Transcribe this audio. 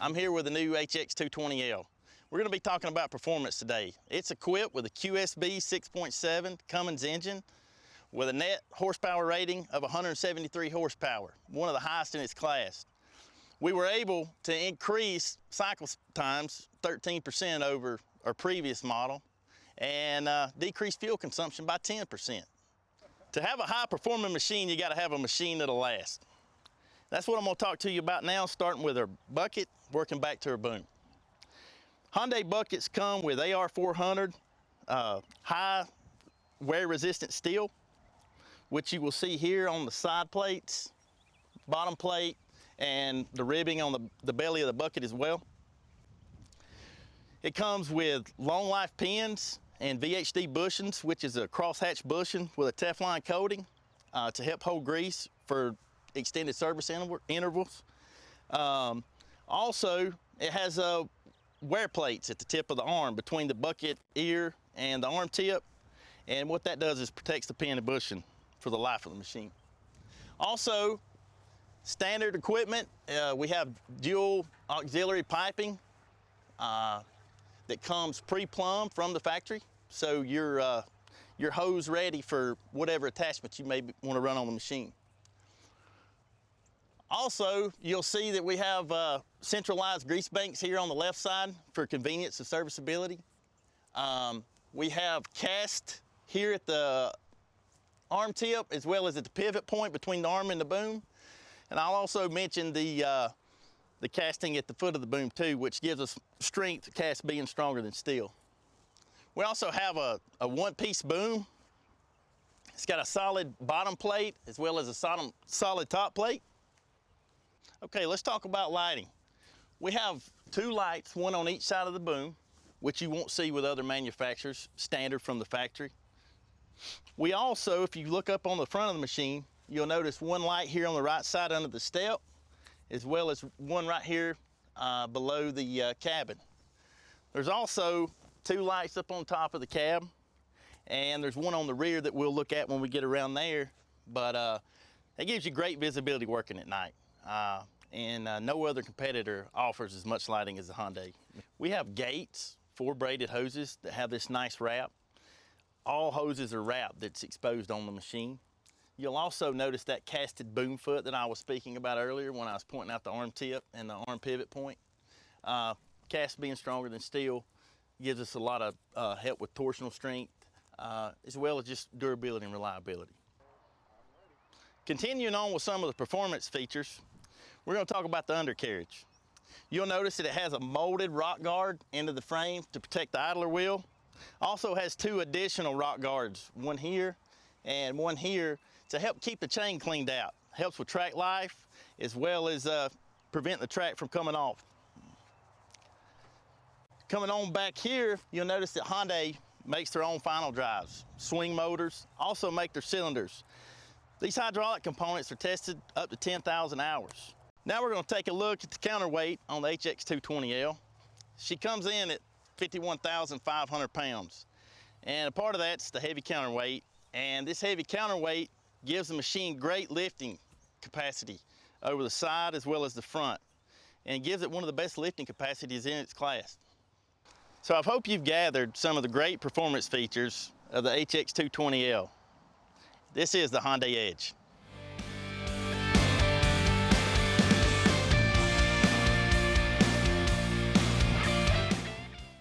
I'm here with the new HX220L. We're going to be talking about performance today. It's equipped with a QSB 6.7 Cummins engine with a net horsepower rating of 173 horsepower, one of the highest in its class. We were able to increase cycle times 13% over our previous model and decrease fuel consumption by 10%. To have a high-performing machine, you got to have a machine that'll last. That's what I'm going to talk to you about now, starting with our bucket, working back to our boom. Hyundai buckets come with AR400 high wear-resistant steel, which you will see here on the side plates, bottom plate, and the ribbing on the belly of the bucket as well. It comes with long life pins and VHD bushings, which is a crosshatch bushing with a Teflon coating to help hold grease for extended service intervals. Also, it has wear plates at the tip of the arm between the bucket ear and the arm tip, and what that does is protects the pin and bushing for the life of the machine. Also, standard equipment, we have dual auxiliary piping that comes pre-plumbed from the factory, so you're hose ready for whatever attachment you may want to run on the machine. Also, you'll see that we have centralized grease banks here on the left side for convenience of serviceability. We have cast here at the arm tip as well as at the pivot point between the arm and the boom. And I'll also mention the casting at the foot of the boom too, which gives us strength, cast being stronger than steel. We also have a one-piece boom. It's got a solid bottom plate as well as a solid top plate. Okay, let's talk about lighting. We have two lights, one on each side of the boom, which you won't see with other manufacturers, standard from the factory. We also, if you look up on the front of the machine, you'll notice one light here on the right side under the step, as well as one right here below the cabin. There's also two lights up on top of the cab, and there's one on the rear that we'll look at when we get around there, but it gives you great visibility working at night. And no other competitor offers as much lighting as the Hyundai. We have gates, 4 braided hoses that have this nice wrap. All hoses are wrapped that's exposed on the machine. You'll also notice that casted boom foot that I was speaking about earlier when I was pointing out the arm tip and the arm pivot point. Cast being stronger than steel gives us a lot of help with torsional strength, as well as just durability and reliability. Continuing on with some of the performance features, we're going to talk about the undercarriage. You'll notice that it has a molded rock guard into the frame to protect the idler wheel. Also has 2 additional rock guards, one here and one here, to help keep the chain cleaned out. Helps with track life as well as prevent the track from coming off. Coming on back here, you'll notice that Hyundai makes their own final drives. Swing motors also make their cylinders. These hydraulic components are tested up to 10,000 hours. Now we're going to take a look at the counterweight on the HX220L. She comes in at 51,500 pounds. And a part of that's the heavy counterweight. And this heavy counterweight gives the machine great lifting capacity over the side as well as the front, and gives it one of the best lifting capacities in its class. So I hope you've gathered some of the great performance features of the HX220L. This is the Hyundai Edge.